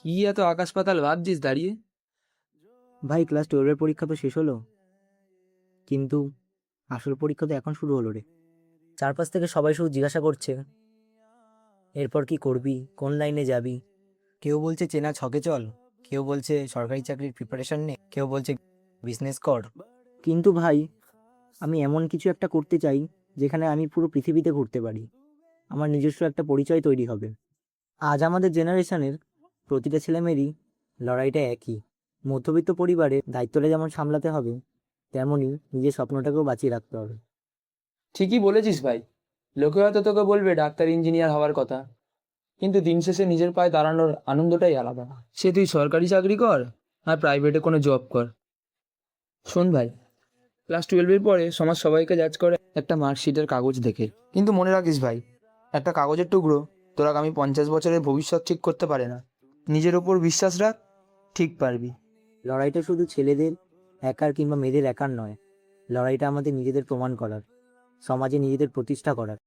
কি এত আকাশ পাতাল ভাবছিস দাঁড়িয়ে? ভাই ক্লাস 12-এর পরীক্ষা তো শেষ হলো, কিন্তু আসল পরীক্ষা তো এখন শুরু হলো রে। চারপাশ থেকে সবাই শুধু জিজ্ঞাসা করছে, এরপর কি করবি, কোন লাইনে যাবি। কেউ বলছে চেনা ছকে চল, কেউ বলছে সরকারি চাকরির প্রিপারেশন নে, কেউ বলছে বিজনেস কর। কিন্তু ভাই, আমি এমন কিছু একটা করতে চাই যেখানে আমি পুরো পৃথিবীতে ঘুরতে পারি। আমার নিজস্ব একটা পরিচয় তৈরি হবে। আজ আমাদের জেনারেশনের প্রতিটা ছেলেমেয়েরই লড়াইটা একই। মধ্যবিত্ত পরিবারে দায়িত্বটা যেমন সামলাতে হবে, তেমনই নিজের স্বপ্নটাকেও বাঁচিয়ে রাখতে হবে। ঠিকই বলেছিস ভাই। লোকে হয়তো তোকে বলবে ডাক্তার ইঞ্জিনিয়ার হওয়ার কথা, কিন্তু দিন শেষে নিজের পায়ে দাঁড়ানোর আনন্দটাই আলাদা। সে তুই সরকারি চাকরি কর আর প্রাইভেটে কোনো জব কর। শোন ভাই, ক্লাস 12-এর পরে সমাজ সবাইকে জাজ করে একটা মার্কশিটের কাগজ দেখে, কিন্তু মনে রাখিস ভাই, একটা কাগজের টুকরো তোর আগামী 50 বছরের ভবিষ্যৎ ঠিক করতে পারে না। নিজের ওপর বিশ্বাস রাখ, ঠিক পারবি। লড়াইটা শুধু ছেলেদের একার কিংবা মেয়েদের একার নয়, লড়াইটা আমাদের নিজেদের প্রমাণ করার, সমাজে নিজেদের প্রতিষ্ঠা করার।